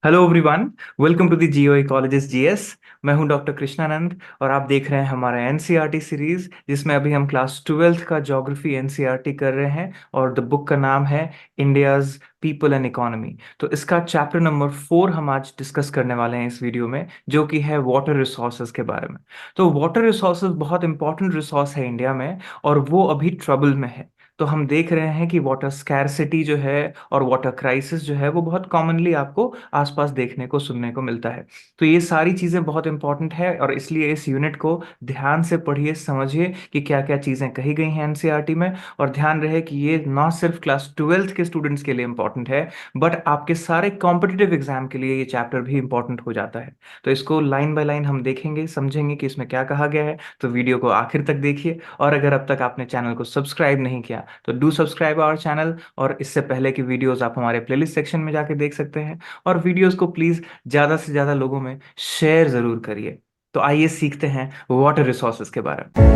Hello everyone. Welcome to the geo ecologist GS. मैं हूं doctor Krishnanand और आप देख रहे हैं हमारा एनसीईआरटी सीरीज जिसमें अभी हम क्लास ट्वेल्थ का ज्योग्राफी एनसीईआरटी कर रहे हैं और द बुक का नाम है इंडियाज पीपल एंड इकोनॉमी। तो इसका चैप्टर नंबर 4 हम आज डिस्कस करने वाले हैं इस वीडियो में, जो कि है वाटर रिसोर्सेज के बारे में। तो वाटर रिसोर्सेज बहुत इंपॉर्टेंट रिसोर्स है इंडिया में और वो अभी ट्रबल में है। तो हम देख रहे हैं कि वाटर स्कैरसिटी जो है और वाटर क्राइसिस जो है वो बहुत कॉमनली आपको आसपास देखने को सुनने को मिलता है। तो ये सारी चीज़ें बहुत इंपॉर्टेंट है और इसलिए इस यूनिट को ध्यान से पढ़िए, समझिए कि क्या क्या चीज़ें कही गई हैं एनसीईआरटी में। और ध्यान रहे कि ये ना सिर्फ क्लास ट्वेल्थ के स्टूडेंट्स के लिए इंपॉर्टेंट है, बट आपके सारे कॉम्पिटिटिव एग्जाम के लिए ये चैप्टर भी इंपॉर्टेंट हो जाता है। तो इसको लाइन बाय लाइन हम देखेंगे, समझेंगे कि इसमें क्या कहा गया है। तो वीडियो को आखिर तक देखिए और अगर अब तक आपने चैनल को सब्सक्राइब नहीं किया तो डू सब्सक्राइब आवर चैनल। और इससे पहले की वीडियोस आप हमारे प्लेलिस्ट सेक्शन में जाके देख सकते हैं। और वीडियोस को प्लीज ज्यादा से ज्यादा लोगों में शेयर जरूर करिए। तो आइए सीखते हैं वाटर रिसोर्सेज के बारे में।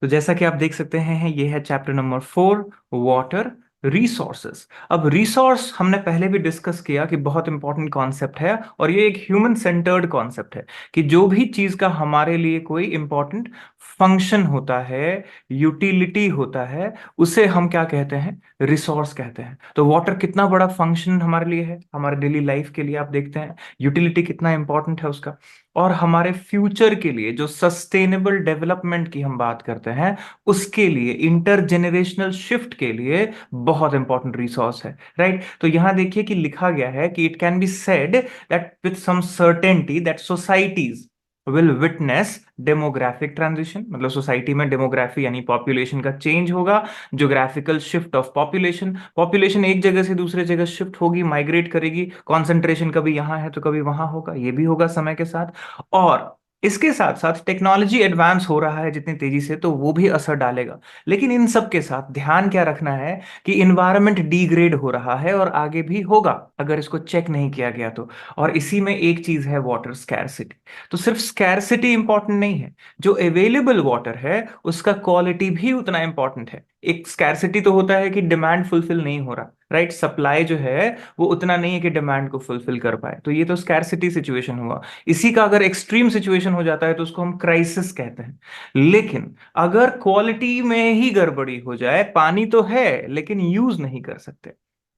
तो जैसा कि आप देख सकते हैं ये है चैप्टर नंबर 4, वाटर रिसोर्सेस। अब रिसोर्स हमने पहले भी डिस्कस किया कि बहुत इंपॉर्टेंट कॉन्सेप्ट है और ये एक ह्यूमन सेंटर्ड कॉन्सेप्ट है कि जो भी चीज का हमारे लिए कोई इंपॉर्टेंट फंक्शन होता है, यूटिलिटी होता है, उसे हम क्या कहते हैं? रिसोर्स कहते हैं। तो वाटर कितना बड़ा फंक्शन हमारे लिए है, हमारे डेली लाइफ के लिए आप देखते हैं यूटिलिटी कितना इंपॉर्टेंट है उसका। और हमारे फ्यूचर के लिए जो सस्टेनेबल डेवलपमेंट की हम बात करते हैं, उसके लिए इंटरजेनरेशनल शिफ्ट के लिए बहुत इंपॉर्टेंट रिसोर्स है। राइट। तो यहां देखिए कि लिखा गया है कि it can be said that with some certainty that societies will witness demographic transition, मतलब सोसाइटी में डेमोग्राफी यानी पॉपुलेशन का चेंज होगा। Geographical shift of population, population एक जगह से दूसरे जगह शिफ्ट होगी, माइग्रेट करेगी। कॉन्सेंट्रेशन कभी यहां है तो कभी वहां होगा, ये भी होगा समय के साथ। और इसके साथ साथ टेक्नोलॉजी एडवांस हो रहा है जितनी तेजी से, तो वो भी असर डालेगा। लेकिन इन सब के साथ ध्यान क्या रखना है कि इन्वायरमेंट डिग्रेड हो रहा है और आगे भी होगा अगर इसको चेक नहीं किया गया तो। और इसी में एक चीज है वाटर स्कैरसिटी। तो सिर्फ स्कैरसिटी इंपॉर्टेंट नहीं है, जो अवेलेबल वाटर है उसका क्वालिटी भी उतना इंपॉर्टेंट है। एक स्कैरसिटी तो होता है कि डिमांड फुलफिल नहीं हो रहा, राइट। सप्लाई जो है वो उतना नहीं है कि डिमांड को फुलफिल कर पाए, तो ये तो स्कैरसिटी सिचुएशन हुआ। इसी का अगर एक्सट्रीम सिचुएशन हो जाता है तो उसको हम क्राइसिस कहते हैं। लेकिन अगर क्वालिटी में ही गड़बड़ी हो जाए, पानी तो है लेकिन यूज नहीं कर सकते,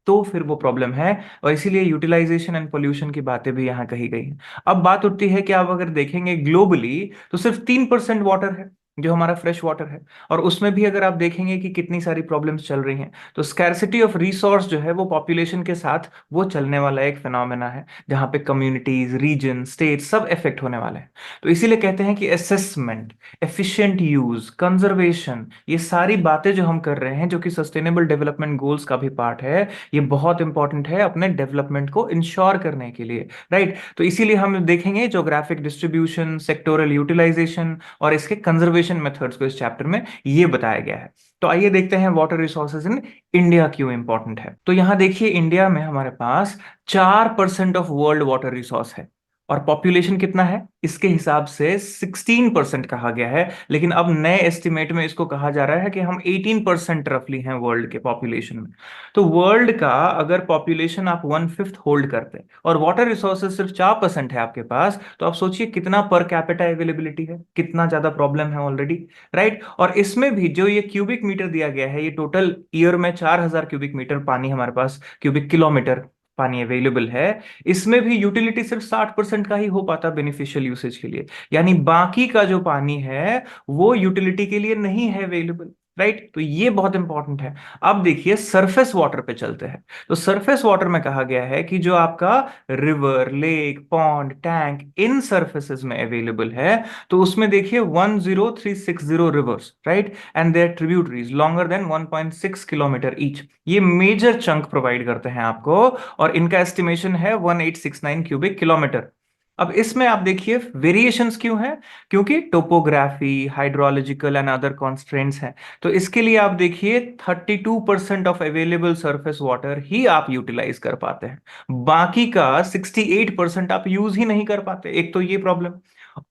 तो फिर वो प्रॉब्लम है। और इसीलिए यूटिलाइजेशन एंड पोल्यूशन की बातें भी यहां कही गई हैं। अब बात उठती है कि आप अगर देखेंगे ग्लोबली तो सिर्फ 3% वाटर है जो हमारा फ्रेश वाटर है। और उसमें भी अगर आप देखेंगे कि कितनी सारी प्रॉब्लम्स चल रही हैं, तो स्कैरसिटी ऑफ रिसोर्स जो है वो पॉपुलेशन के साथ वो चलने वाला एक फिनोमेना है, जहां पे कम्युनिटीज, रीजन, स्टेट सब इफेक्ट होने वाले हैं। तो इसीलिए कहते हैं कि असेसमेंट, एफिशिएंट यूज, कंजर्वेशन, ये सारी बातें जो हम कर रहे हैं जो कि सस्टेनेबल डेवलपमेंट गोल्स का भी पार्ट है, ये बहुत इंपॉर्टेंट है अपने डेवलपमेंट को इंश्योर करने के लिए। राइट। तो इसीलिए हम देखेंगे ज्योग्राफिक डिस्ट्रीब्यूशन, सेक्टोरल यूटिलाइजेशन और इसके कंजर्वेशन मेथड्स को इस चैप्टर में ये बताया गया है। तो आइए देखते हैं वाटर रिसोर्सेज इन इंडिया क्यों इंपॉर्टेंट है। तो यहां देखिए इंडिया में हमारे पास 4% ऑफ वर्ल्ड वाटर रिसोर्स है और पॉपुलेशन कितना है इसके हिसाब से 16% कहा गया है। लेकिन अब नए एस्टिमेट में इसको कहा जा रहा है कि हम 18% रफली हैं वर्ल्ड के पॉपुलेशन में। तो वर्ल्ड का अगर पॉपुलेशन आप 1/5 होल्ड करते हैं और वाटर रिसोर्सेज सिर्फ 4% है आपके पास, तो आप सोचिए कितना पर कैपिटा अवेलेबिलिटी है, कितना ज्यादा प्रॉब्लम है ऑलरेडी। राइट। और इसमें भी जो ये क्यूबिक मीटर दिया गया है, ये टोटल ईयर में 4,000 क्यूबिक मीटर पानी हमारे पास, क्यूबिक किलोमीटर पानी अवेलेबल है। इसमें भी यूटिलिटी सिर्फ 60% का ही हो पाता बेनिफिशियल यूसेज के लिए, यानी बाकी का जो पानी है वो यूटिलिटी के लिए नहीं है अवेलेबल। राइट। तो ये बहुत इंपॉर्टेंट है। अब देखिए सरफेस वाटर पे चलते हैं। तो सरफेस वाटर में कहा गया है कि जो आपका रिवर, लेक, पॉन्ड, टैंक इन सरफेसेस में अवेलेबल है, तो उसमें देखिए 10360 rivers, right, and their tributaries longer than 1.6 kilometre each, ये मेजर चंक प्रोवाइड करते हैं आपको। और इनका एस्टिमेशन है 1869 क्यूबिक किलोमीटर। अब इसमें आप देखिए वेरिएशंस क्यों हैं? क्योंकि topography, hydrological and other constraints हैं। तो इसके लिए आप देखिए 32% ऑफ अवेलेबल सरफेस वाटर ही आप यूटिलाइज कर पाते हैं, बाकी का 68% आप यूज ही नहीं कर पाते। एक तो ये प्रॉब्लम।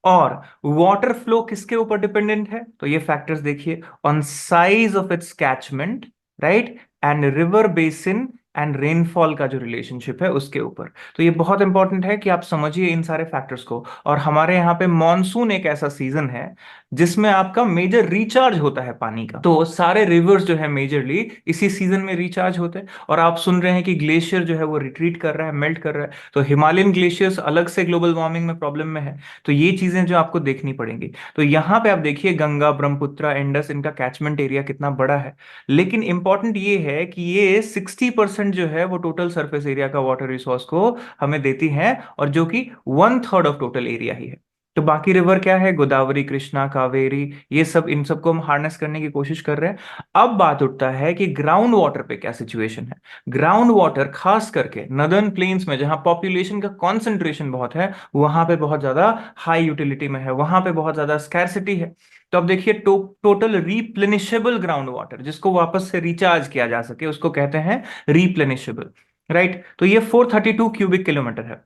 और वाटर फ्लो किसके ऊपर डिपेंडेंट है? तो ये फैक्टर्स देखिए, on size of its catchment, right, and river basin and rainfall का जो रिलेशनशिप है उसके ऊपर। तो ये बहुत इंपॉर्टेंट है कि आप समझिए इन सारे फैक्टर्स को। और हमारे यहाँ पे मॉनसून एक ऐसा सीजन है जिसमें आपका मेजर रिचार्ज होता है पानी का। तो सारे रिवर्स जो है मेजरली इसी सीजन में रिचार्ज होते हैं। और आप सुन रहे हैं कि ग्लेशियर जो है वो रिट्रीट कर रहा है, मेल्ट कर रहा है। तो हिमालयन ग्लेशियर्स अलग से ग्लोबल वार्मिंग में प्रॉब्लम में है। तो ये चीजें जो आपको देखनी पड़ेंगी। तो यहाँ पे आप देखिए गंगा, ब्रह्मपुत्र, इंडस, इनका कैचमेंट एरिया कितना बड़ा है। लेकिन इंपॉर्टेंट ये है कि ये 60% जो है वो टोटल सरफेस एरिया का वाटर रिसोर्स को हमें देती है, और जो कि 1/3 ऑफ टोटल एरिया ही है। तो बाकी रिवर क्या है, गोदावरी, कृष्णा, कावेरी, ये सब, इन सबको हम हार्नेस करने की कोशिश कर रहे हैं। अब बात उठता है कि ग्राउंड वाटर पे क्या सिचुएशन है। ग्राउंड वाटर खास करके नदर्न प्लेन्स में जहां पॉपुलेशन का कॉन्सेंट्रेशन बहुत है, वहां पे बहुत ज्यादा हाई यूटिलिटी में है, वहां पे बहुत ज्यादा स्कैरसिटी है। तो अब देखिए टोटल रीप्लेनिशेबल ग्राउंड वाटर, जिसको वापस से रिचार्ज किया जा सके, उसको कहते हैं रीप्लेनिशेबल। राइट, तो ये 432 क्यूबिक किलोमीटर है।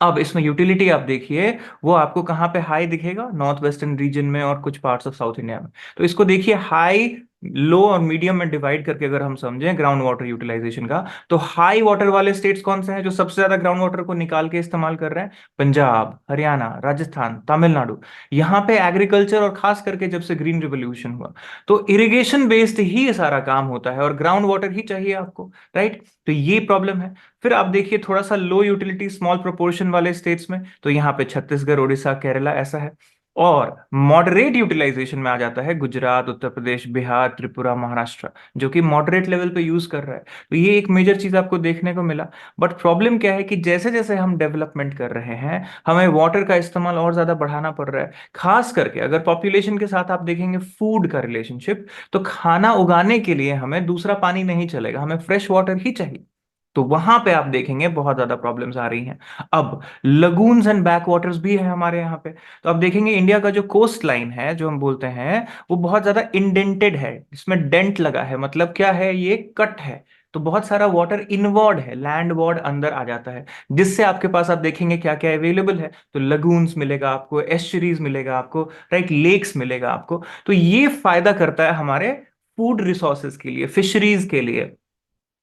अब इसमें यूटिलिटी आप देखिए, वो आपको कहाँ पे हाई दिखेगा, नॉर्थ वेस्टर्न रीजन में और कुछ पार्ट्स ऑफ साउथ इंडिया में। तो इसको देखिए हाई, लो और मीडियम में डिवाइड करके अगर हम समझें ग्राउंड वाटर यूटिलाइजेशन का, तो हाई वाटर वाले स्टेट्स कौन से हैं जो सबसे ज्यादा ग्राउंड वाटर को निकाल के इस्तेमाल कर रहे हैं? पंजाब, हरियाणा, राजस्थान, तमिलनाडु। यहाँ पे एग्रीकल्चर, और खास करके जब से ग्रीन रिवोल्यूशन हुआ, तो इरिगेशन बेस्ड ही ये सारा काम होता है, और ग्राउंड वाटर ही चाहिए आपको। राइट, तो ये प्रॉब्लम है। फिर आप देखिए थोड़ा सा लो यूटिलिटी स्मॉल प्रोपोर्शन वाले स्टेट्स में, तो यहाँ पे छत्तीसगढ़, उड़ीसा, केरला ऐसा है। और मॉडरेट यूटिलाइजेशन में आ जाता है गुजरात, उत्तर प्रदेश, बिहार, त्रिपुरा, महाराष्ट्र, जो कि मॉडरेट लेवल पे यूज कर रहा है। तो ये एक मेजर चीज आपको देखने को मिला। बट प्रॉब्लम क्या है कि जैसे जैसे हम डेवलपमेंट कर रहे हैं, हमें वाटर का इस्तेमाल और ज्यादा बढ़ाना पड़ रहा है। खास करके अगर पॉपुलेशन के साथ आप देखेंगे फूड का रिलेशनशिप, तो खाना उगाने के लिए हमें दूसरा पानी नहीं चलेगा, हमें फ्रेश वाटर ही चाहिए। तो वहां पे आप देखेंगे बहुत ज्यादा प्रॉब्लम्स आ रही हैं। अब लगून्स एंड बैक वाटर्स भी है हमारे यहाँ पे। तो आप देखेंगे इंडिया का जो कोस्ट लाइन है, जो हम बोलते हैं, वो बहुत ज्यादा इंडेंटेड है, इसमें डेंट लगा है। मतलब क्या है, ये कट है। तो बहुत सारा वाटर इनवर्ड है, लैंड वार्ड अंदर आ जाता है, जिससे आपके पास आप देखेंगे क्या क्या अवेलेबल है। तो लगून्स मिलेगा आपको, एस्चुरीज मिलेगा आपको, राइट, लेक्स मिलेगा आपको। तो ये फायदा करता है हमारे फूड रिसोर्सेज के लिए, फिशरीज के लिए,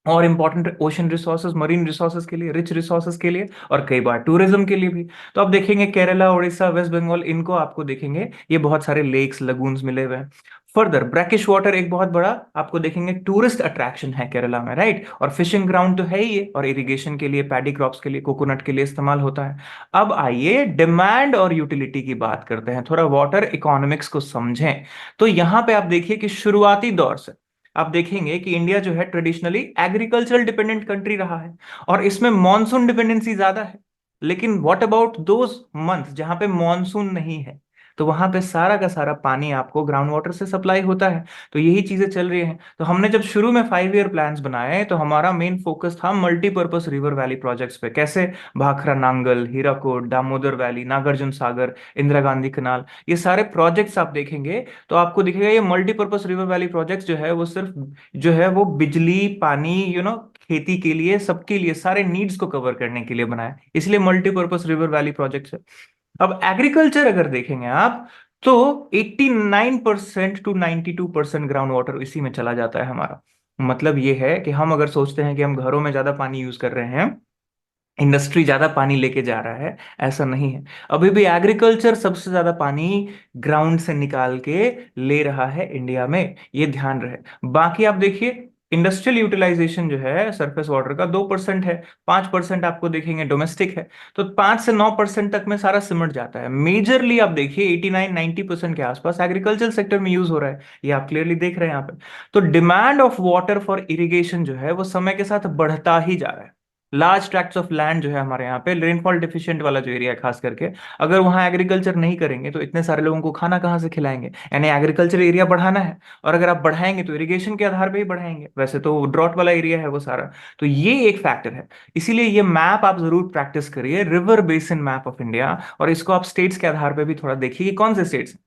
और important ocean resources, marine resources के लिए, रिच रिसोर्सेज के लिए, और कई बार टूरिज्म के लिए भी। तो आप देखेंगे केरला, उड़ीसा, वेस्ट बंगाल, इनको आपको देखेंगे ये बहुत सारे लेक्स, लगून्स मिले हुए हैं। फर्दर ब्रैकिश वाटर एक बहुत बड़ा आपको देखेंगे टूरिस्ट अट्रैक्शन है केरला में, राइट। और फिशिंग ग्राउंड तो है ही है, और इरिगेशन के लिए, पैडी क्रॉप्स के लिए, कोकोनट के लिए इस्तेमाल होता है। अब आइए डिमांड और यूटिलिटी की बात करते हैं, थोड़ा वाटर इकोनॉमिक्स को समझें। तो यहां पे आप देखिए कि शुरुआती दौर से आप देखेंगे कि इंडिया जो है ट्रेडिशनली एग्रीकल्चरल डिपेंडेंट कंट्री रहा है, और इसमें मॉनसून डिपेंडेंसी ज्यादा है। लेकिन व्हाट अबाउट दोज मंथ जहां पे मॉनसून नहीं है? तो वहां पे सारा का सारा पानी आपको ग्राउंड वाटर से सप्लाई होता है। तो यही चीजें चल रही हैं। तो हमने जब शुरू में 5 ईयर प्लान्स बनाए, तो हमारा मेन फोकस था मल्टीपर्पस रिवर वैली प्रोजेक्ट्स पे। कैसे? भाखरा नांगल, हीराकुड, दामोदर वैली, नागार्जुन सागर, इंदिरा गांधी कनाल, ये सारे प्रोजेक्ट्स आप देखेंगे तो आपको दिखेगा ये मल्टीपर्पज रिवर वैली प्रोजेक्ट्स जो है वो सिर्फ जो है वो बिजली, पानी, खेती के लिए, सबके लिए, सारे नीड्स को कवर करने के लिए बनाया, इसलिए मल्टीपर्पज रिवर वैली प्रोजेक्ट्स है। अब एग्रीकल्चर अगर देखेंगे आप, तो 89% टू 92% ग्राउंड वाटर इसी में चला जाता है हमारा। मतलब ये है कि हम अगर सोचते हैं कि हम घरों में ज्यादा पानी यूज कर रहे हैं, इंडस्ट्री ज्यादा पानी लेके जा रहा है, ऐसा नहीं है। अभी भी एग्रीकल्चर सबसे ज्यादा पानी ग्राउंड से निकाल के ले रहा है इंडिया में, ये ध्यान रहे। बाकी आप देखिए इंडस्ट्रियल यूटिलाइजेशन जो है सरफेस वाटर का 2% है, 5% आपको देखेंगे डोमेस्टिक है। तो 5 से 9% तक में सारा सिमट जाता है। मेजरली आप देखिए 89-90% के आसपास एग्रीकल्चर सेक्टर में यूज हो रहा है, ये आप क्लियरली देख रहे हैं यहाँ पे। तो demand of water for irrigation जो है वो समय के साथ बढ़ता ही जा रहा है। लार्ज ट्रैक्ट्स ऑफ लैंड जो है हमारे यहाँ पे, रेनफॉल डिफिशिएंट वाला जो एरिया है खास करके, अगर वहाँ एग्रीकल्चर नहीं करेंगे तो इतने सारे लोगों को खाना कहाँ से खिलाएंगे? यानी एग्रीकल्चर एरिया बढ़ाना है, और अगर आप बढ़ाएंगे तो इरिगेशन के आधार पे ही बढ़ाएंगे, वैसे तो ड्रॉट वाला एरिया है वो सारा। तो ये एक फैक्टर है। इसीलिए ये मैप आप जरूर प्रैक्टिस करिए, river basin map of India, और इसको आप स्टेट्स के आधार पे भी थोड़ा देखिए कि कौन से स्टेट्स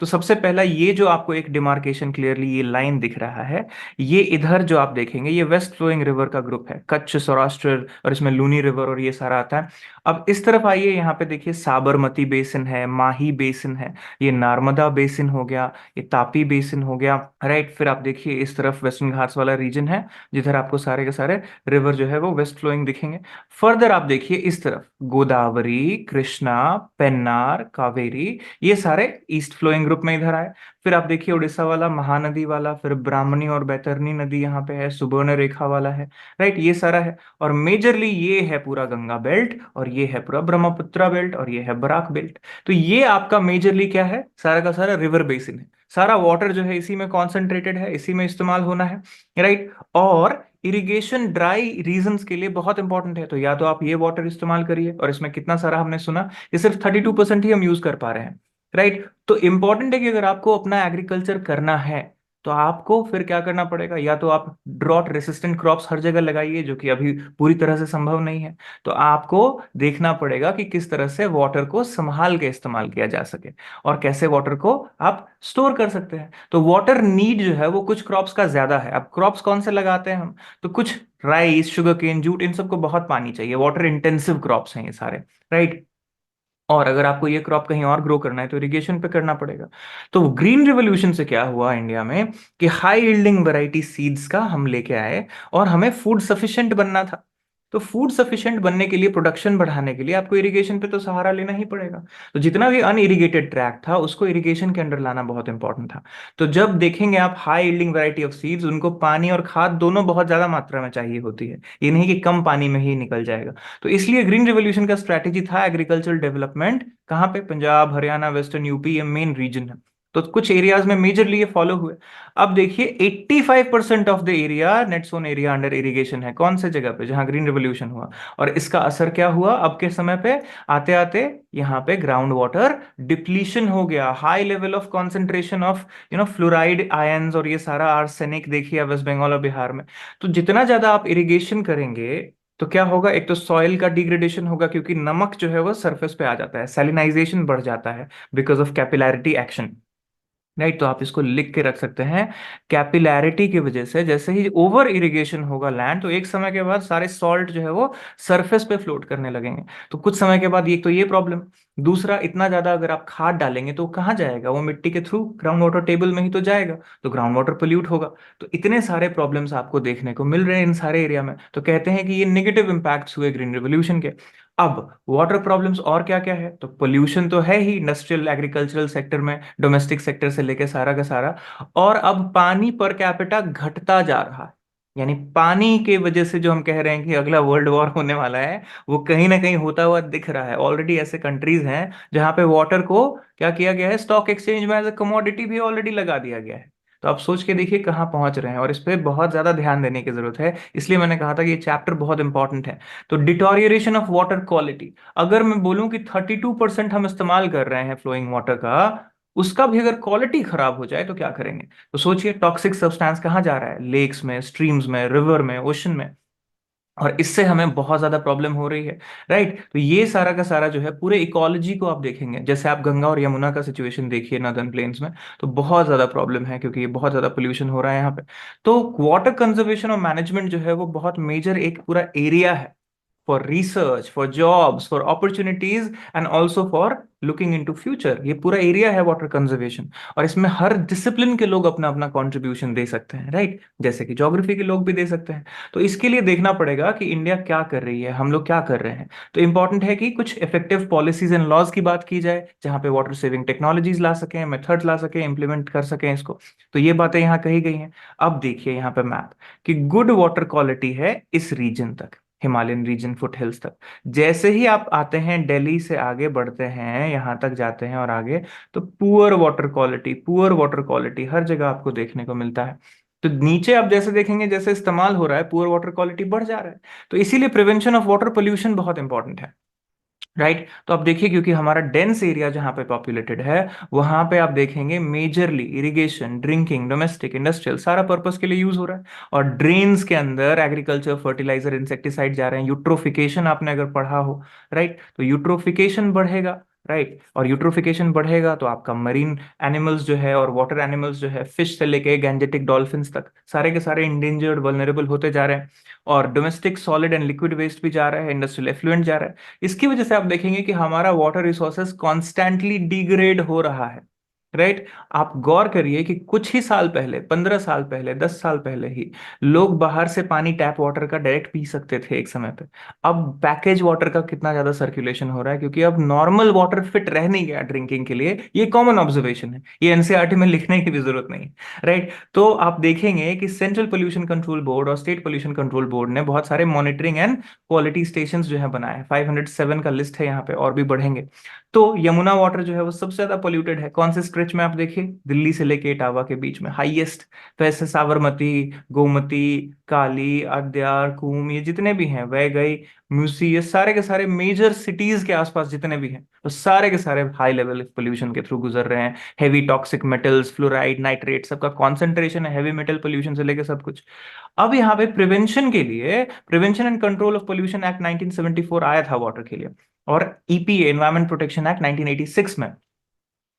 तो सबसे पहला ये जो आपको एक डिमार्केशन क्लियरली ये लाइन दिख रहा है, ये इधर जो आप देखेंगे ये वेस्ट फ्लोइंग रिवर का ग्रुप है, कच्छ, सौराष्ट्र, और इसमें लूनी रिवर और ये सारा आता है। अब इस तरफ आइए, यहाँ पे देखिए साबरमती बेसिन है, माही बेसिन है, ये नर्मदा बेसिन हो गया, ये तापी बेसिन हो गया। राइट, फिर आप देखिए इस तरफ वेस्टर्न घाट्स वाला रीजन है, जिधर आपको सारे के सारे रिवर जो है वो वेस्ट फ्लोइंग दिखेंगे। फर्दर आप देखिए इस तरफ गोदावरी, कृष्णा, पेन्नार, कावेरी, ये सारे ईस्ट फ्लोइंग ग्रुप में इधर आए। फिर आप देखिए उड़ीसा वाला महानदी वाला, फिर ब्राह्मणी और बैतरनी नदी यहाँ पे है, सुबर्ण रेखा वाला है। राइट, ये सारा है। और मेजरली ये है पूरा गंगा बेल्ट, और ये है पूरा ब्रह्मपुत्रा बेल्ट, और ये है बराक बेल्ट। तो ये आपका मेजरली क्या है, सारा का सारा रिवर बेसिन है। सारा वाटर जो है इसी में कॉन्सेंट्रेटेड है, इसी में इस्तेमाल होना है। राइट, और इरिगेशन ड्राई रीजंस के लिए बहुत इंपॉर्टेंट है। तो या तो आप ये वाटर इस्तेमाल करिए, और इसमें कितना सारा हमने सुना, ये सिर्फ 32% ही हम यूज कर पा रहे हैं। राइट, तो इंपॉर्टेंट है कि अगर आपको अपना एग्रीकल्चर करना है तो आपको फिर क्या करना पड़ेगा, या तो आप ड्रॉट रेसिस्टेंट क्रॉप्स हर जगह लगाइए, जो कि अभी पूरी तरह से संभव नहीं है। तो आपको देखना पड़ेगा कि किस तरह से वाटर को संभाल के इस्तेमाल किया जा सके, और कैसे वाटर को आप स्टोर कर सकते हैं। तो वाटर नीड जो है वो कुछ क्रॉप्स का ज्यादा है। अब क्रॉप्स कौन से लगाते हैं हम, तो कुछ राइस, शुगर केन, जूट, इन सबको बहुत पानी चाहिए, वाटर इंटेंसिव क्रॉप्स हैं ये सारे। राइट, और अगर आपको ये क्रॉप कहीं और ग्रो करना है तो इरिगेशन पे करना पड़ेगा। तो ग्रीन रिवॉल्यूशन से क्या हुआ इंडिया में कि हाई यील्डिंग वैरायटी सीड्स का हम लेके आए, और हमें फूड सफिशिएंट बनना था। तो फूड सफिशिएंट बनने के लिए, प्रोडक्शन बढ़ाने के लिए आपको इरिगेशन पे तो सहारा लेना ही पड़ेगा। तो जितना भी अनइरिगेटेड ट्रैक था उसको इरिगेशन के अंडर लाना बहुत इंपॉर्टेंट था। तो जब देखेंगे आप high yielding variety of seeds, उनको पानी और खाद दोनों बहुत ज्यादा मात्रा में चाहिए होती है, ये नहीं कि कम पानी में ही निकल जाएगा। तो इसलिए ग्रीन रिवॉल्यूशन का स्ट्रैटेजी था एग्रीकल्चरल डेवलपमेंट, कहाँ पे, पंजाब, हरियाणा, वेस्टर्न यूपी, ये मेन रीजन है। तो कुछ एरियाज में मेजरली ये फॉलो हुए। अब देखिए 85% of the area, net sown area under irrigation है, कौन से जगह पे, जहां ग्रीन रिवॉल्यूशन हुआ। और इसका असर क्या हुआ अब के समय पे, आते आते यहाँ पे ग्राउंड वाटर डिप्लीशन हो गया, high level of concentration of fluoride ions, और ये सारा आर्सेनिक देखिए वेस्ट बंगाल और बिहार में। तो जितना ज्यादा आप इरिगेशन करेंगे तो क्या होगा, एक तो सॉइल का डिग्रेडेशन होगा, क्योंकि नमक जो है वो सरफेस पे आ जाता है, सैलिनाइजेशन बढ़ जाता है because of capillarity action. Right, तो आप इसको लिख के रख सकते हैं, कैपिलैरिटी की वजह से जैसे ही ओवर इरिगेशन होगा लैंड, तो एक समय के बाद सारे सॉल्ट जो है वो सरफेस पे फ्लोट करने लगेंगे। तो कुछ समय के बाद एक तो ये प्रॉब्लम, दूसरा इतना ज्यादा अगर आप खाद डालेंगे तो वो कहाँ जाएगा, वो मिट्टी के थ्रू ग्राउंड वाटर टेबल में ही तो जाएगा, तो ग्राउंड वाटर पोल्यूट होगा। तो इतने सारे प्रॉब्लम्स आपको देखने को मिल रहे हैं इन सारे एरिया में, तो कहते हैं कि ये नेगेटिव इंपैक्ट्स हुए ग्रीन रिवोल्यूशन के। अब वाटर प्रॉब्लम्स और क्या क्या है, तो पोल्यूशन तो है ही इंडस्ट्रियल एग्रीकल्चरल सेक्टर में, डोमेस्टिक सेक्टर से लेके सारा का सारा। और अब पानी पर कैपिटा घटता जा रहा है, यानी पानी के वजह से जो हम कह रहे हैं कि अगला वर्ल्ड वॉर होने वाला है, वो कहीं ना कहीं होता हुआ दिख रहा है। ऑलरेडी ऐसे कंट्रीज हैं जहां पे वाटर को क्या किया गया है, स्टॉक एक्सचेंज में एज ए कमोडिटी भी ऑलरेडी लगा दिया गया है। तो आप सोच के देखिए कहाँ पहुंच रहे हैं, और इस पे बहुत ज्यादा ध्यान देने की जरूरत है। इसलिए मैंने कहा था कि ये चैप्टर बहुत इंपॉर्टेंट है। तो डिटोरिएशन ऑफ वाटर क्वालिटी, अगर मैं बोलूं कि 32% हम इस्तेमाल कर रहे हैं फ्लोइंग वाटर का, उसका भी अगर क्वालिटी खराब हो जाए तो क्या करेंगे। तो सोचिए टॉक्सिक सब्सटेंस कहाँ जा रहा है, लेक्स में, स्ट्रीम्स में, रिवर में, ओशन में, और इससे हमें बहुत ज्यादा प्रॉब्लम हो रही है। राइट, तो ये सारा का सारा जो है पूरे इकोलॉजी को आप देखेंगे, जैसे आप गंगा और यमुना का सिचुएशन देखिए नॉर्दर्न प्लेन्स में, तो बहुत ज्यादा प्रॉब्लम है, क्योंकि ये बहुत ज्यादा पोल्यूशन हो रहा है यहाँ पे। तो वाटर कंजर्वेशन और मैनेजमेंट जो है वो बहुत मेजर एक पूरा एरिया है, for research, for jobs, for opportunities, and also for looking into future। ये पूरा एरिया है वाटर कंजर्वेशन, और इसमें हर डिसिप्लिन के लोग अपना अपना कंट्रीब्यूशन दे सकते हैं। राइट, जैसे कि ज्योग्राफी के लोग भी दे सकते हैं। तो इसके लिए देखना पड़ेगा कि इंडिया क्या कर रही है, हम लोग क्या कर रहे हैं। तो इंपॉर्टेंट है कि कुछ इफेक्टिव पॉलिसीज एंड लॉज की बात की जाए, जहां पे वाटर सेविंग टेक्नोलॉजीज ला सकें, मेथड्स ला सकें, इंप्लीमेंट कर सकें इसको। तो ये बातें यहाँ कही गई हैं। अब देखिए यहाँ पे मैप, कि गुड वाटर क्वालिटी है इस रीजन तक, हिमालयन रीजन, फुट हिल्स तक। जैसे ही आप आते हैं दिल्ली से आगे बढ़ते हैं, यहां तक जाते हैं और आगे, तो poor water quality, poor water quality हर जगह आपको देखने को मिलता है। तो नीचे आप जैसे देखेंगे, जैसे इस्तेमाल हो रहा है, पुअर वाटर क्वालिटी बढ़ जा रहा है। तो इसीलिए प्रिवेंशन ऑफ वाटर पोल्यूशन बहुत इंपॉर्टेंट है। राइट, तो आप देखिए क्योंकि हमारा डेंस एरिया जहां पे पॉपुलेटेड है, वहां पे आप देखेंगे majorly irrigation, drinking, domestic, industrial, सारा पर्पस के लिए यूज हो रहा है। और ड्रेन्स के अंदर एग्रीकल्चर, फर्टिलाइजर, इंसेक्टिसाइड जा रहे हैं, यूट्रोफिकेशन आपने अगर पढ़ा हो। राइट, तो यूट्रोफिकेशन बढ़ेगा। राइट। और यूट्रोफिकेशन बढ़ेगा तो आपका मरीन एनिमल्स जो है और वाटर एनिमल्स जो है, फिश से लेके गैंजेटिक डॉल्फिन्स तक, सारे के सारे इंडेंजर्ड वल्नरेबल होते जा रहे हैं। और domestic solid and liquid waste भी जा रहा है, इंडस्ट्रियल एफ्लुएंट जा रहा है। इसकी वजह से आप देखेंगे कि हमारा वाटर रिसोर्सेज कॉन्स्टेंटली डिग्रेड हो रहा है। राइट। आप गौर करिए कि कुछ ही साल पहले, 15 साल पहले, 10 साल पहले ही लोग बाहर से पानी टैप वाटर का डायरेक्ट पी सकते थे एक समय पे। अब पैकेज वाटर का कितना ज्यादा सर्कुलेशन हो रहा है, क्योंकि अब नॉर्मल वाटर फिट रह नहीं गया ड्रिंकिंग के लिए। ये कॉमन ऑब्जर्वेशन है, ये एनसीईआरटी में लिखने की भी जरूरत नहीं। राइट। तो आप देखेंगे कि सेंट्रल पोल्यूशन कंट्रोल बोर्ड और स्टेट पोल्यूशन कंट्रोल बोर्ड ने बहुत सारे मॉनिटरिंग एंड क्वालिटी स्टेशन जो है बनाए हैं। 507 का लिस्ट है यहाँ पे, और भी बढ़ेंगे। तो यमुना वाटर जो है वो सबसे ज्यादा पोल्यूटेड है। कौन से स्ट्रेच में आप देखिए, दिल्ली से लेके इटावा के बीच में हाईएस्ट। तो ऐसे साबरमती, गोमती, काली, अद्यार, कूम, ये जितने भी हैं, वैगई, मूसी, ये सारे के सारे मेजर सिटीज के आसपास जितने भी हैं, तो सारे के सारे हाई लेवल पोल्यूशन के थ्रू गुजर रहे हैं। Heavy toxic metals, fluoride, nitrate, सबका कॉन्सेंट्रेशन है हेवी मेटल पोल्यूशन से लेके सब कुछ। अब यहाँ पे प्रिवेंशन के लिए prevention and control of pollution act 1974 आया था वाटर के लिए, और ईपीए एनवायरमेंट प्रोटेक्शन एक्ट 1986 में,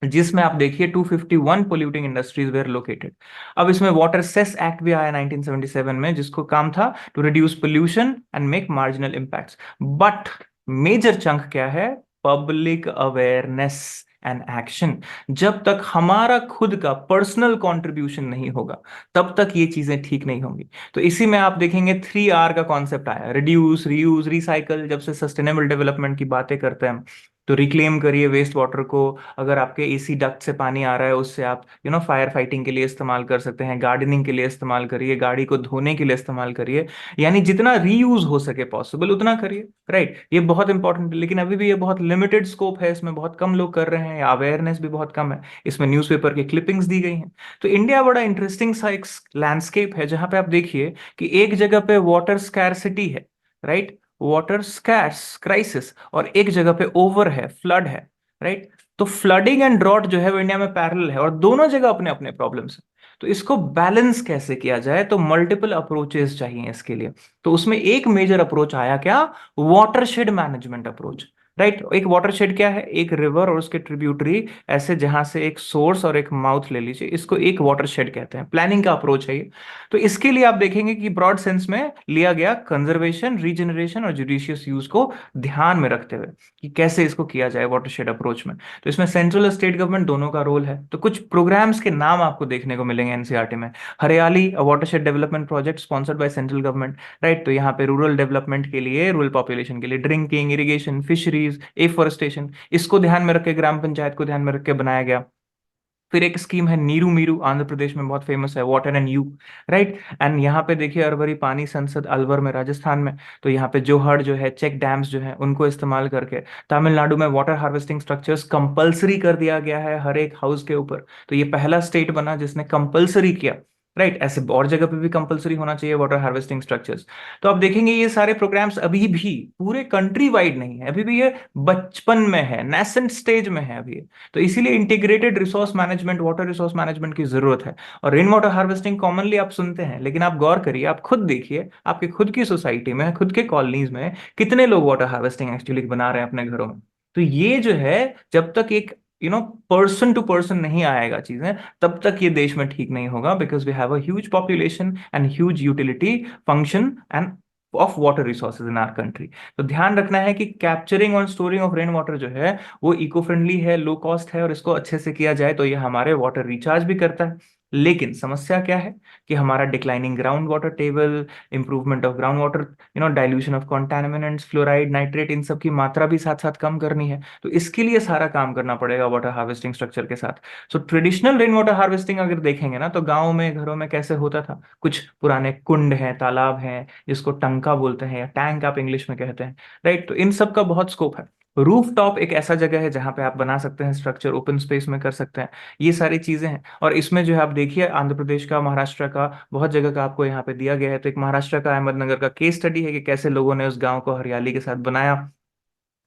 जिसमें आप देखिए 251 पोल्यूटिंग इंडस्ट्रीज वेयर लोकेटेड। अब इसमें वाटर सेस एक्ट भी आया 1977 में, जिसको काम था to reduce pollution and make marginal impacts. But major chunk क्या है? Public awareness and action. जब तक हमारा खुद का पर्सनल कंट्रीब्यूशन नहीं होगा, तब तक ये चीजें ठीक नहीं होंगी। तो इसी में आप देखेंगे 3R का कॉन्सेप्ट आया, रिड्यूस, रीयूज, रिसाइकल। जब से सस्टेनेबल डेवलपमेंट की बातें करते हैं, तो रिक्लेम करिए वेस्ट वाटर को। अगर आपके एसी डक्ट से पानी आ रहा है, उससे आप फायर फाइटिंग के लिए इस्तेमाल कर सकते हैं, गार्डनिंग के लिए इस्तेमाल करिए, गाड़ी को धोने के लिए इस्तेमाल करिए। यानी जितना रीयूज हो सके पॉसिबल उतना करिए। राइट। ये बहुत इंपॉर्टेंट है, लेकिन अभी भी ये बहुत लिमिटेड स्कोप है, इसमें बहुत कम लोग कर रहे हैं, अवेयरनेस भी बहुत कम है। इसमें न्यूज़पेपर की क्लिपिंग्स दी गई हैं। तो इंडिया बड़ा इंटरेस्टिंग सा एक लैंडस्केप है, जहां पे आप देखिए कि एक जगह पे वाटर स्कैरसिटी है, राइट, वाटर स्कैर्स क्राइसिस, और एक जगह पे ओवर है, फ्लड है। राइट। तो फ्लडिंग एंड ड्रॉट जो है वो इंडिया में पैरेलल है, और दोनों जगह अपने अपने प्रॉब्लम्स हैं। तो इसको बैलेंस कैसे किया जाए? तो मल्टीपल अप्रोचेस चाहिए इसके लिए। तो उसमें एक मेजर अप्रोच आया क्या? Watershed management approach. राइट। एक वाटरशेड क्या है? एक रिवर और उसके ट्रिब्यूटरी, ऐसे जहां से एक सोर्स और एक माउथ ले लीजिए, इसको एक वाटरशेड कहते हैं। प्लानिंग का अप्रोच है ये। तो इसके लिए आप देखेंगे कि ब्रॉड सेंस में लिया गया कंजर्वेशन, रीजनरेशन और जुडिशियस यूज को ध्यान में रखते हुए कि कैसे इसको किया जाए वाटरशेड अप्रोच में। तो इसमें सेंट्रल और स्टेट गवर्नमेंट दोनों का रोल है। तो कुछ प्रोग्राम्स के नाम आपको देखने को मिलेंगे एनसीईआरटी में। हरियाली watershed development project sponsored by central government. Right. तो यहाँ पे रूरल डेवलपमेंट के लिए, रूरल पॉपुलेशन के लिए ड्रिंकिंग, इरिगेशन, फिशरीज, एफोरेस्टेशन, इसको ध्यान में रख के, ग्राम पंचायत को ध्यान में रख के बनाया गया। फिर एक स्कीम है नीरू मीरू, आंध्र प्रदेश में बहुत फेमस है, water and you. Right. And यहाँ पे देखिए अरवरी पानी संसद अलवर में, राजस्थान में। तो यहाँ पे जोहड़ जो है, चेक डैम्स जो है, उनको इस्तेमाल करके तमिलनाडु में वाटर हार्वेस्टिंग स्ट्रक्चर्स कंपलसरी कर दिया गया है हर एक हाउस के ऊपर। तो ये पहला स्टेट बना जिसने कंपलसरी किया। राइट। ऐसे और जगह पे भी कंपलसरी होना चाहिए वाटर हार्वेस्टिंग स्ट्रक्चर्स। तो आप देखेंगे ये सारे प्रोग्राम्स अभी भी पूरे कंट्री वाइड नहीं है, अभी भी ये बचपन में है, नेसेंट स्टेज में है अभी। तो इसीलिए integrated resource management, water resource management की जरूरत है। और रेन वाटर हार्वेस्टिंग कॉमनली आप सुनते हैं, लेकिन आप गौर करिए, आप खुद देखिए आपके खुद की सोसाइटी में, खुद के कॉलोनीज में कितने लोग वाटर हार्वेस्टिंग एक्चुअली बना रहे हैं अपने घरों में। तो ये जो है, जब तक एक पर्सन टू पर्सन नहीं आएगा चीजें, तब तक ये देश में ठीक नहीं होगा। Because we have a huge population and huge utility function and of water resources in our country. तो ध्यान रखना है कि कैप्चरिंग और स्टोरिंग ऑफ रेन वाटर जो है वो इको फ्रेंडली है, लो कॉस्ट है, और इसको अच्छे से किया जाए तो ये हमारे वाटर रिचार्ज भी करता है। लेकिन समस्या क्या है कि हमारा declining ground water table, improvement of ground water, dilution of contaminants, fluoride, nitrate, इन सब की मात्रा भी साथ साथ कम करनी है। तो इसके लिए सारा काम करना पड़ेगा वाटर हार्वेस्टिंग स्ट्रक्चर के साथ। सो ट्रेडिशनल रेन वाटर हार्वेस्टिंग अगर देखेंगे ना, तो गाँव में, घरों में कैसे होता था, कुछ पुराने कुंड हैं, तालाब हैं, जिसको टंका बोलते हैं या टैंक आप इंग्लिश में कहते हैं। राइट। तो इन सब का बहुत स्कोप है। रूफ टॉप एक ऐसा जगह है जहां पे आप बना सकते हैं स्ट्रक्चर, ओपन स्पेस में कर सकते हैं। ये सारी चीजें हैं। और इसमें जो है आप देखिए आंध्र प्रदेश का, महाराष्ट्र का, बहुत जगह का आपको यहाँ पे दिया गया है। तो एक महाराष्ट्र का अहमदनगर का केस स्टडी है कि कैसे लोगों ने उस गांव को हरियाली के साथ बनाया।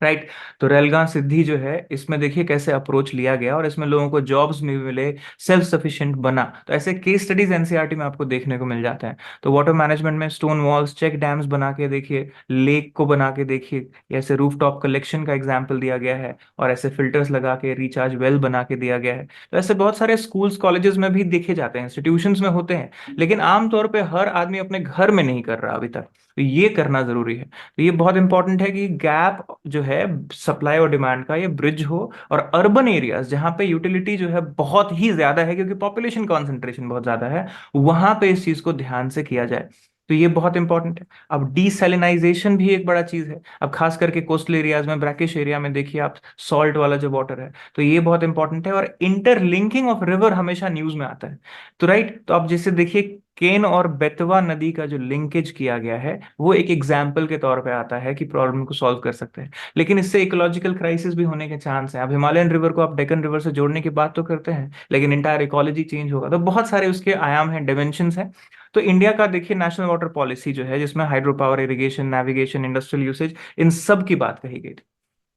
राइट। तो रेलगांव सिद्धि जो है, इसमें देखिए कैसे अप्रोच लिया गया और इसमें लोगों को जॉब्स में भी मिले, सेल्फ सफिशिएंट बना। तो ऐसे केस स्टडीज एनसीईआरटी में आपको देखने को मिल जाते हैं। तो वाटर मैनेजमेंट में स्टोन वॉल्स, चेक डैम्स बना के देखिए, लेक को बना के देखिए, ऐसे रूफटॉप कलेक्शन का एग्जाम्पल दिया गया है, और ऐसे फिल्टर्स लगा के रिचार्ज वेल बना के दिया गया है। तो ऐसे बहुत सारे स्कूल्स कॉलेजेस में भी देखे जाते हैं, इंस्टीट्यूशंस में होते हैं, लेकिन आमतौर पर हर आदमी अपने घर में नहीं कर रहा अभी तक। तो ये करना जरूरी है। तो ये बहुत इंपॉर्टेंट है कि गैप जो है सप्लाई और डिमांड का, ये ब्रिज हो। और अर्बन एरियाज जहां पे यूटिलिटी जो है बहुत ही ज्यादा है, क्योंकि पॉपुलेशन कॉन्सेंट्रेशन बहुत ज्यादा है, वहां पे इस चीज को ध्यान से किया जाए। तो ये बहुत इंपॉर्टेंट है। अब डीसैलिनाइजेशन भी एक बड़ा चीज है। अब खास करके कोस्टल एरियाज में, ब्रैकिश एरिया में देखिए आप, सॉल्ट वाला जो वाटर है, तो ये बहुत इंपॉर्टेंट है। और इंटरलिंकिंग ऑफ रिवर हमेशा न्यूज में आता है। तो राइट, तो आप जैसे देखिए, केन और बेतवा नदी का जो लिंकेज किया गया है, वो एक एग्जाम्पल के तौर पे आता है कि प्रॉब्लम को सॉल्व कर सकते हैं। लेकिन इससे इकोलॉजिकल क्राइसिस भी होने के चांस है। अब हिमालयन रिवर को आप डेक्कन रिवर से जोड़ने की बात तो करते हैं, लेकिन इंटायर इकोलॉजी चेंज होगा। तो बहुत सारे उसके आयाम हैं, डिमेंशंस हैं। तो इंडिया का देखिए नेशनल वाटर पॉलिसी जो है, जिसमें hydro power, irrigation, navigation, industrial usage, इन सब की बात कही गई थी।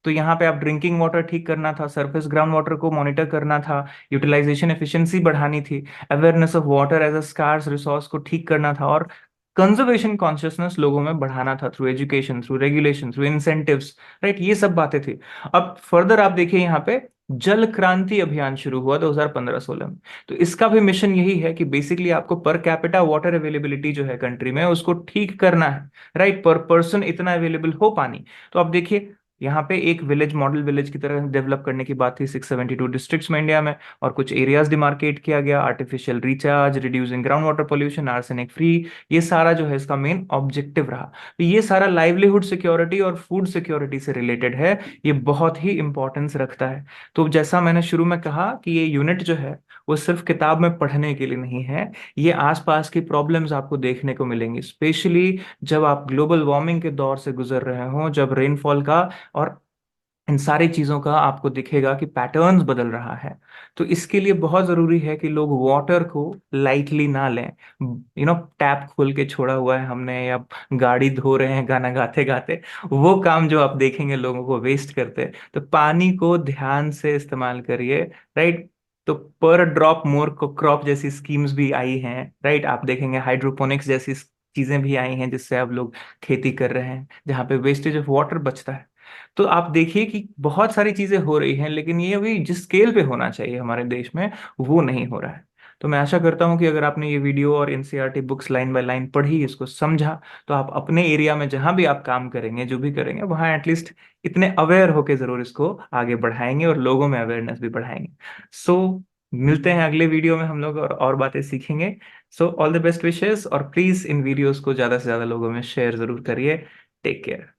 तो यहाँ पे आप ड्रिंकिंग वाटर ठीक करना था, सरफेस ग्राउंड वाटर को मॉनिटर करना था, यूटिलाइजेशन एफिशिएंसी बढ़ानी थी, awareness of water as a scarce resource को ठीक करना था, और कंजर्वेशन कॉन्शियसनेस लोगों में बढ़ाना था through education, through regulation, through incentives. Right, ये सब बातें थी। अब फर्दर आप देखिए यहाँ पे, जल क्रांति अभियान शुरू हुआ 2015-16 में। तो इसका भी मिशन यही है कि बेसिकली आपको पर कैपिटा वाटर अवेलेबिलिटी जो है कंट्री में, उसको ठीक करना है। राइट, पर पर्सन इतना अवेलेबल हो पानी। तो आप देखिए, यहाँ पे एक विलेज, मॉडल विलेज की तरह डेवलप करने की बात थी 672 डिस्ट्रिक्ट्स में इंडिया में, और कुछ एरियाज डिमार्केट किया गया, artificial recharge, reducing ground water pollution, arsenic free. ये सारा जो है इसका मेन ऑब्जेक्टिव रहा। तो ये सारा लाइवलीहुड सिक्योरिटी और फूड सिक्योरिटी से रिलेटेड है। ये बहुत ही इंपॉर्टेंस रखता है। तो जैसा मैंने शुरू में कहा कि ये यूनिट जो है, वो सिर्फ किताब में पढ़ने के लिए नहीं है। ये आसपास की प्रॉब्लम्स आपको देखने को मिलेंगी, स्पेशली जब आप ग्लोबल वार्मिंग के दौर से गुजर रहे हों, जब रेनफॉल का और इन सारी चीजों का आपको दिखेगा कि पैटर्न्स बदल रहा है। तो इसके लिए बहुत जरूरी है कि लोग वाटर को लाइटली ना लें। टैप खोल के छोड़ा हुआ है हमने, या गाड़ी धो रहे हैं गाना गाते गाते, वो काम जो आप देखेंगे लोगों को वेस्ट करते, तो पानी को ध्यान से इस्तेमाल करिए। राइट। तो पर ड्रॉप मोर क्रॉप जैसी स्कीम्स भी आई हैं। राइट, आप देखेंगे हाइड्रोपोनिक्स जैसी चीजें भी आई हैं, जिससे अब लोग खेती कर रहे हैं, जहाँ पे वेस्टेज ऑफ वाटर बचता है। तो आप देखिए कि बहुत सारी चीजें हो रही हैं, लेकिन ये अभी जिस स्केल पे होना चाहिए हमारे देश में, वो नहीं हो रहा है। तो मैं आशा करता हूं कि अगर आपने ये वीडियो और NCERT books line by line पढ़ी, इसको समझा, तो आप अपने एरिया में जहां भी आप काम करेंगे, जो भी करेंगे, वहां एटलीस्ट इतने अवेयर होके जरूर इसको आगे बढ़ाएंगे और लोगों में अवेयरनेस भी बढ़ाएंगे। सो मिलते हैं अगले वीडियो में हम लोग, और बातें सीखेंगे। So all the best wishes, और प्लीज इन वीडियोस को ज्यादा से ज्यादा लोगों में शेयर जरूर करिए। Take care.